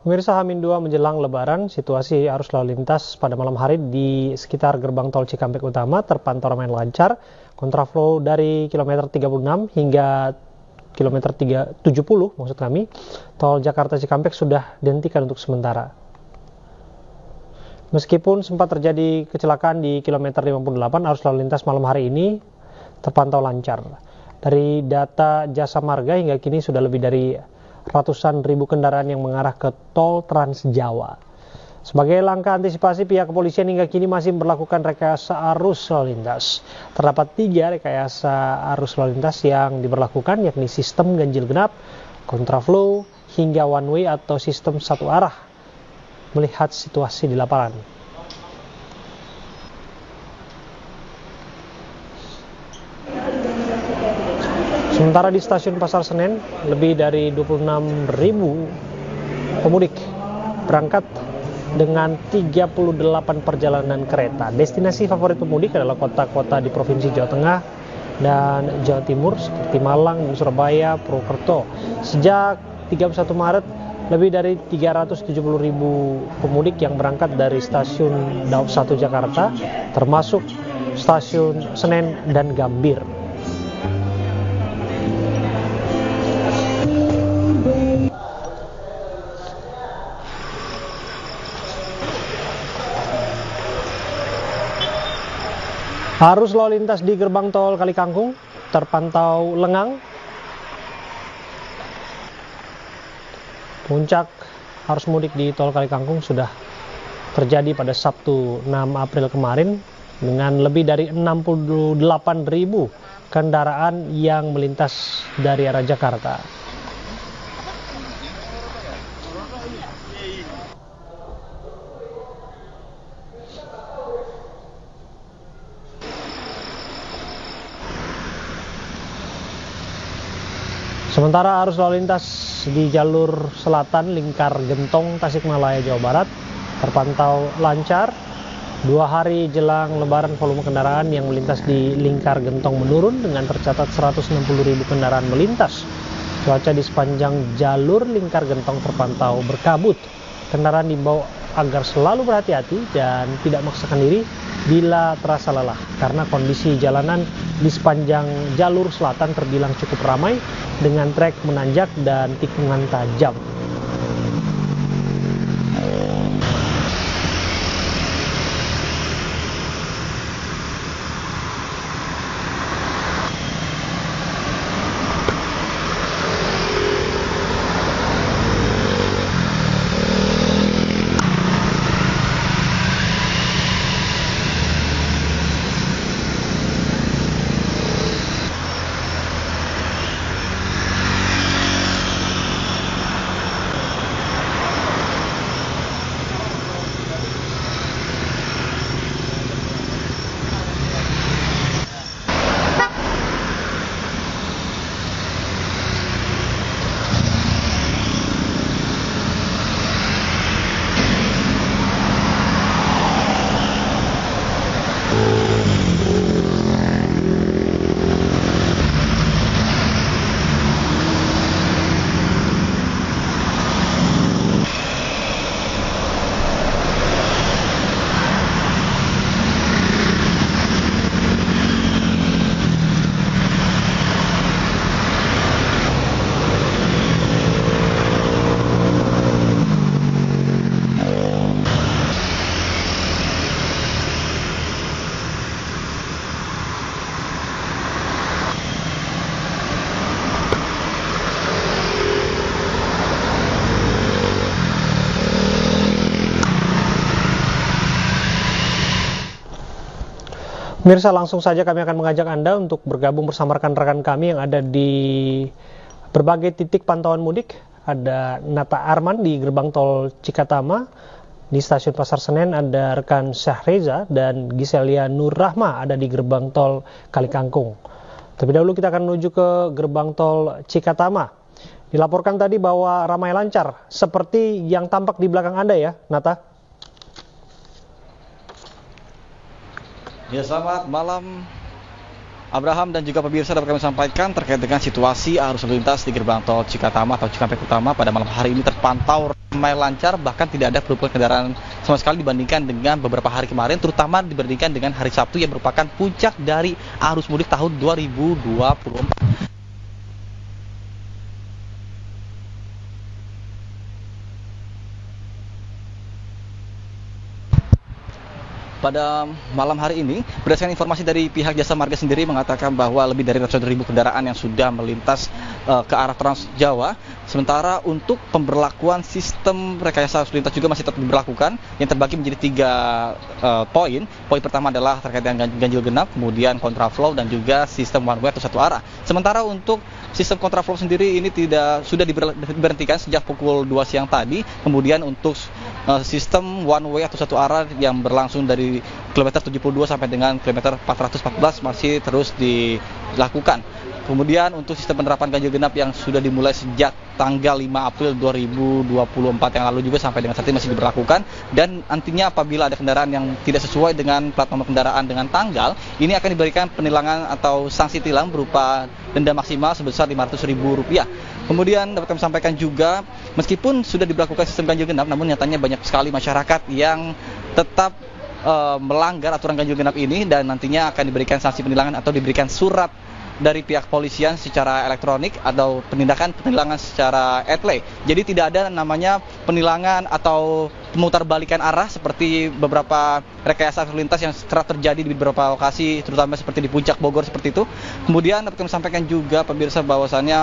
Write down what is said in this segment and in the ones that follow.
Pemirsa, H-2 menjelang Lebaran, situasi arus lalu lintas pada malam hari di sekitar gerbang tol Cikampek Utama terpantau ramai lancar. Kontraflow dari kilometer 36 hingga kilometer 70 maksud kami, tol Jakarta Cikampek sudah dihentikan untuk sementara. Meskipun sempat terjadi kecelakaan di kilometer 58, arus lalu lintas malam hari ini terpantau lancar. Dari data Jasa Marga hingga kini sudah lebih dari ratusan ribu kendaraan yang mengarah ke tol Trans Jawa. Sebagai langkah antisipasi, pihak kepolisian hingga kini masih memperlakukan rekayasa arus lalu lintas. Terdapat 3 rekayasa arus lalu lintas yang diberlakukan, yakni sistem ganjil genap, kontraflow, hingga one way atau sistem satu arah. Melihat situasi di lapangan. Sementara di stasiun Pasar Senen, lebih dari 26.000 pemudik berangkat dengan 38 perjalanan kereta. Destinasi favorit pemudik adalah kota-kota di Provinsi Jawa Tengah dan Jawa Timur seperti Malang dan Surabaya, Purwokerto. Sejak 31 Maret, lebih dari 370.000 pemudik yang berangkat dari stasiun Daup 1 Jakarta, termasuk stasiun Senen dan Gambir. Arus lalu lintas di gerbang tol Kali Kangkung terpantau lengang. Puncak arus mudik di tol Kali Kangkung sudah terjadi pada Sabtu 6 April kemarin dengan lebih dari 68.000 kendaraan yang melintas dari arah Jakarta. Sementara arus lalu lintas di jalur selatan Lingkar Gentong, Tasikmalaya, Jawa Barat terpantau lancar. 2 hari jelang Lebaran, volume kendaraan yang melintas di Lingkar Gentong menurun dengan tercatat 160.000 kendaraan melintas. Cuaca di sepanjang jalur Lingkar Gentong terpantau berkabut. Kendaraan diimbau agar selalu berhati-hati dan tidak memaksakan diri bila terasa lelah, karena kondisi jalanan di sepanjang jalur selatan terbilang cukup ramai dengan trek menanjak dan tikungan tajam. Pemirsa, langsung saja kami akan mengajak Anda untuk bergabung bersama rekan-rekan kami yang ada di berbagai titik pantauan mudik. Ada Nata Arman di gerbang tol Cikatama, di stasiun Pasar Senen ada rekan Syahriza dan Giselia Nur Rahma ada di gerbang tol Kali Kangkung. Terlebih dahulu kita akan menuju ke gerbang tol Cikatama. Dilaporkan tadi bahwa ramai lancar, seperti yang tampak di belakang Anda ya, Nata? Ya, selamat malam Abraham dan juga pemirsa, dapat kami sampaikan terkait dengan situasi arus lalu lintas di gerbang tol Cikatama atau Cikampek Utama pada malam hari ini terpantau ramai lancar, bahkan tidak ada penumpukan kendaraan sama sekali dibandingkan dengan beberapa hari kemarin, terutama dibandingkan dengan hari Sabtu yang merupakan puncak dari arus mudik tahun 2024. Pada malam hari ini, berdasarkan informasi dari pihak Jasa Marga sendiri mengatakan bahwa lebih dari ratusan ribu kendaraan yang sudah melintas ke arah Trans Jawa. Sementara untuk pemberlakuan sistem rekayasa arus lintas juga masih tetap diberlakukan, yang terbagi menjadi 3 poin. Poin pertama adalah terkait dengan ganjil genap, kemudian kontraflow, dan juga sistem one way atau satu arah. Sementara untuk sistem kontraflow sendiri ini sudah diberhentikan sejak pukul 2 siang tadi. Kemudian untuk sistem one way atau satu arah yang berlangsung dari kilometer 72 sampai dengan kilometer 414 masih terus dilakukan. Kemudian untuk sistem penerapan ganjil genap yang sudah dimulai sejak tanggal 5 April 2024 yang lalu juga sampai dengan saat ini masih diberlakukan, dan nantinya apabila ada kendaraan yang tidak sesuai dengan plat nomor kendaraan dengan tanggal, ini akan diberikan penilangan atau sanksi tilang berupa denda maksimal sebesar Rp500.000. Kemudian dapat kami sampaikan juga, meskipun sudah diberlakukan sistem ganjil genap, namun nyatanya banyak sekali masyarakat yang tetap melanggar aturan ganjil genap ini, dan nantinya akan diberikan sanksi penilangan atau diberikan surat dari pihak polisian secara elektronik atau penilangan secara etle. Jadi tidak ada namanya penilangan atau pemutarbalikan arah seperti beberapa rekayasa arus lintas yang kerap terjadi di beberapa lokasi, terutama seperti di Puncak Bogor seperti itu. Kemudian dapat kami sampaikan juga pemirsa bahwasannya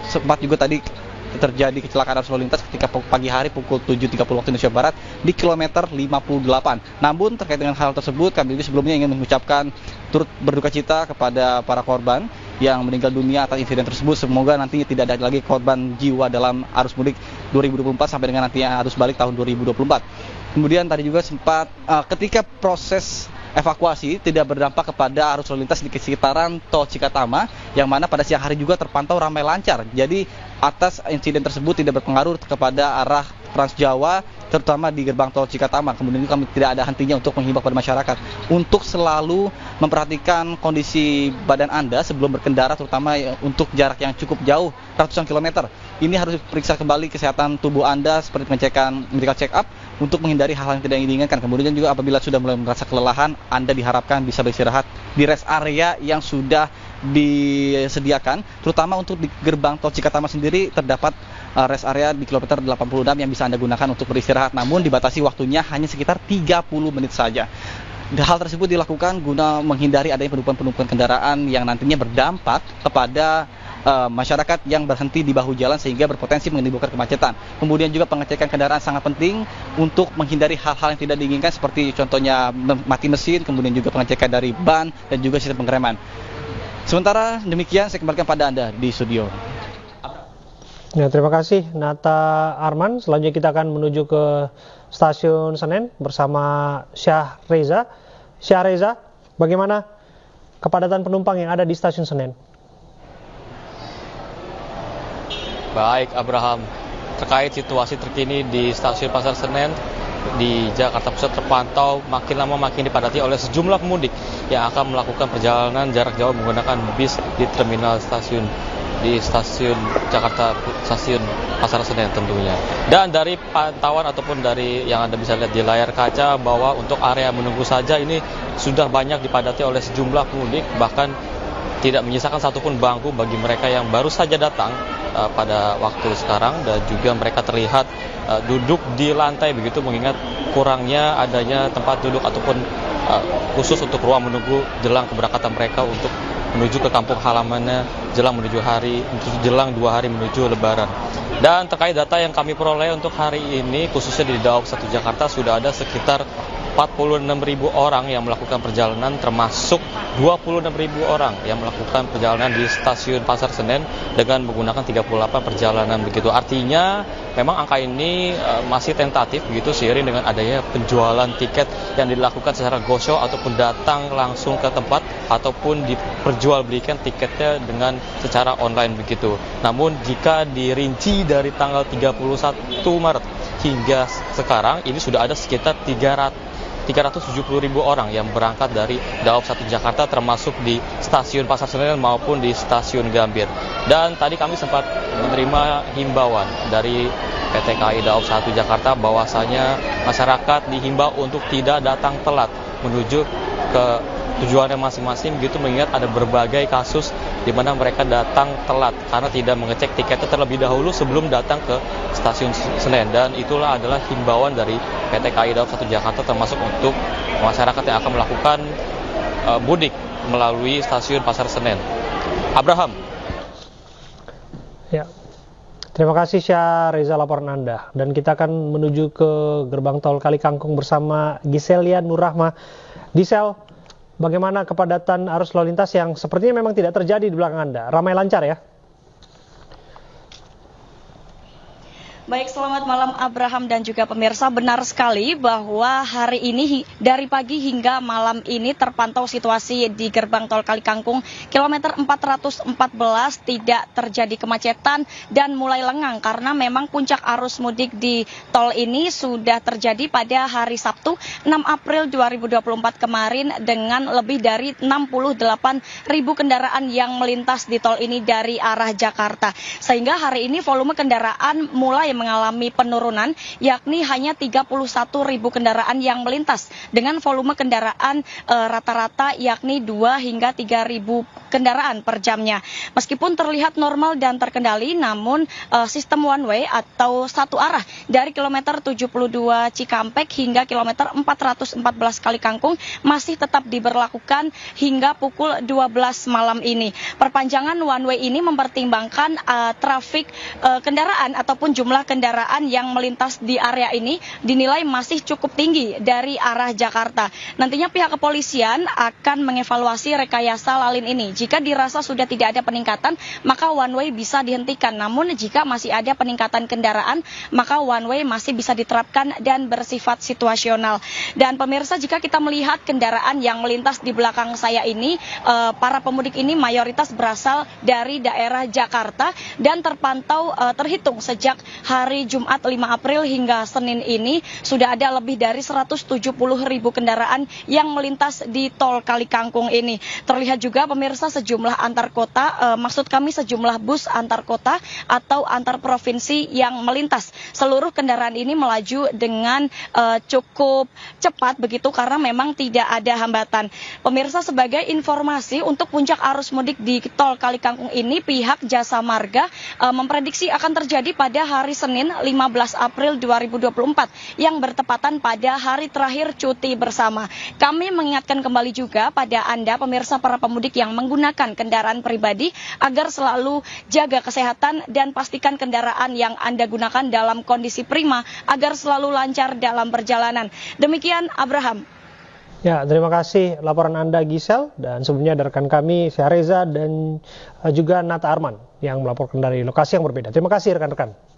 sempat juga tadi terjadi kecelakaan arus lalu lintas ketika pagi hari pukul 7.30 waktu Indonesia Barat di kilometer 58. Namun terkait dengan hal tersebut, kami juga sebelumnya ingin mengucapkan turut berduka cita kepada para korban yang meninggal dunia atas insiden tersebut. Semoga nantinya tidak ada lagi korban jiwa dalam arus mudik 2024 sampai dengan nantinya arus balik tahun 2024. Kemudian tadi juga sempat ketika proses evakuasi tidak berdampak kepada arus lalu lintas di sekitaran tol Cikatama, yang mana pada siang hari juga terpantau ramai lancar. Jadi atas insiden tersebut tidak berpengaruh kepada arah Trans Jawa, terutama di gerbang tol Cikatama. Kemudian kami tidak ada hentinya untuk menghimbau kepada masyarakat untuk selalu memperhatikan kondisi badan Anda sebelum berkendara, terutama untuk jarak yang cukup jauh, ratusan kilometer. Ini harus periksa kembali kesehatan tubuh Anda seperti pengecekan medical check up untuk menghindari hal-hal yang tidak diinginkan. Kemudian juga apabila sudah mulai merasa kelelahan, Anda diharapkan bisa beristirahat di rest area yang sudah disediakan, terutama untuk di gerbang tol Cikatama sendiri terdapat rest area di kilometer 86 yang bisa Anda gunakan untuk beristirahat, namun dibatasi waktunya hanya sekitar 30 menit saja. Hal tersebut dilakukan guna menghindari adanya penumpukan kendaraan yang nantinya berdampak kepada masyarakat yang berhenti di bahu jalan sehingga berpotensi menimbulkan kemacetan. Kemudian juga pengecekan kendaraan sangat penting untuk menghindari hal-hal yang tidak diinginkan seperti contohnya mati mesin, kemudian juga pengecekan dari ban dan juga sistem pengereman. Sementara demikian saya kembalikan pada Anda di studio. Ya, terima kasih Nata Arman. Selanjutnya kita akan menuju ke stasiun Senen bersama Syah Reza. Syah Reza, bagaimana kepadatan penumpang yang ada di stasiun Senen? Baik Abraham, terkait situasi terkini di stasiun Pasar Senen di Jakarta Pusat terpantau makin lama makin dipadati oleh sejumlah pemudik yang akan melakukan perjalanan jarak jauh menggunakan bis di terminal stasiun Jakarta, stasiun Pasar Senen tentunya. Dan dari pantauan ataupun dari yang Anda bisa lihat di layar kaca bahwa untuk area menunggu saja ini sudah banyak dipadati oleh sejumlah pemudik, bahkan tidak menyisakan satupun bangku bagi mereka yang baru saja datang pada waktu sekarang, dan juga mereka terlihat duduk di lantai begitu, mengingat kurangnya adanya tempat duduk ataupun khusus untuk ruang menunggu jelang keberangkatan mereka untuk menuju ke kampung halamannya jelang 2 hari menuju Lebaran. Dan terkait data yang kami peroleh untuk hari ini khususnya di Daob 1 Jakarta sudah ada sekitar 46.000 orang yang melakukan perjalanan, termasuk 26.000 orang yang melakukan perjalanan di stasiun Pasar Senen dengan menggunakan 38 perjalanan begitu. Artinya memang angka ini masih tentatif begitu, seiring dengan adanya penjualan tiket yang dilakukan secara go show ataupun datang langsung ke tempat ataupun diperjualbelikan tiketnya dengan secara online begitu. Namun jika dirinci dari tanggal 31 Maret hingga sekarang ini sudah ada sekitar 370.000 orang yang berangkat dari Daob 1 Jakarta, termasuk di stasiun Pasar Senen maupun di stasiun Gambir. Dan tadi kami sempat menerima himbauan dari PT KAI Daob 1 Jakarta bahwasanya masyarakat dihimbau untuk tidak datang telat menuju ke tujuannya masing-masing, begitu mengingat ada berbagai kasus di mana mereka datang telat karena tidak mengecek tiketnya terlebih dahulu sebelum datang ke stasiun Senen. Dan itulah adalah himbauan dari PT KAI Daob 1 Jakarta termasuk untuk masyarakat yang akan melakukan mudik melalui stasiun Pasar Senen. Abraham. Ya. Terima kasih Syah Reza laporan Anda. Dan kita akan menuju ke gerbang tol Kali Kangkung bersama Giselia Nurrahma. Gisel, bagaimana kepadatan arus lalu lintas yang sepertinya memang tidak terjadi di belakang Anda? Ramai lancar ya? Baik, selamat malam Abraham dan juga pemirsa. Benar sekali bahwa hari ini dari pagi hingga malam ini terpantau situasi di gerbang tol Kali Kangkung kilometer 414 tidak terjadi kemacetan dan mulai lengang karena memang puncak arus mudik di tol ini sudah terjadi pada hari Sabtu 6 April 2024 kemarin dengan lebih dari 68.000 kendaraan yang melintas di tol ini dari arah Jakarta. Sehingga hari ini volume kendaraan mulai mengalami penurunan, yakni hanya 31.000 kendaraan yang melintas dengan volume kendaraan rata-rata yakni 2 hingga 3.000 kendaraan per jamnya. Meskipun terlihat normal dan terkendali, namun sistem one way atau satu arah dari kilometer 72 Cikampek hingga kilometer 414 Kali Kangkung masih tetap diberlakukan hingga pukul 12 malam ini. Perpanjangan one way ini mempertimbangkan trafik kendaraan ataupun jumlah kendaraan yang melintas di area ini dinilai masih cukup tinggi dari arah Jakarta. Nantinya pihak kepolisian akan mengevaluasi rekayasa lalin ini. Jika dirasa sudah tidak ada peningkatan, maka one way bisa dihentikan. Namun jika masih ada peningkatan kendaraan, maka one way masih bisa diterapkan dan bersifat situasional. Dan pemirsa, jika kita melihat kendaraan yang melintas di belakang saya ini, para pemudik ini mayoritas berasal dari daerah Jakarta dan terpantau terhitung sejak hari Jumat 5 April hingga Senin ini sudah ada lebih dari 170.000 kendaraan yang melintas di tol Kali Kangkung ini. Terlihat juga pemirsa sejumlah antar kota, maksud kami sejumlah bus antar kota atau antar provinsi yang melintas. Seluruh kendaraan ini melaju dengan cukup cepat begitu karena memang tidak ada hambatan. Pemirsa, sebagai informasi untuk puncak arus mudik di tol Kali Kangkung ini, pihak Jasa Marga memprediksi akan terjadi pada hari Senin 15 April 2024 yang bertepatan pada hari terakhir cuti bersama. Kami mengingatkan kembali juga pada Anda pemirsa para pemudik yang menggunakan kendaraan pribadi agar selalu jaga kesehatan dan pastikan kendaraan yang Anda gunakan dalam kondisi prima agar selalu lancar dalam perjalanan. Demikian Abraham. Ya, terima kasih laporan Anda Gisel, dan sebelumnya ada rekan kami Syah Reza dan juga Nata Arman yang melaporkan dari lokasi yang berbeda. Terima kasih rekan-rekan.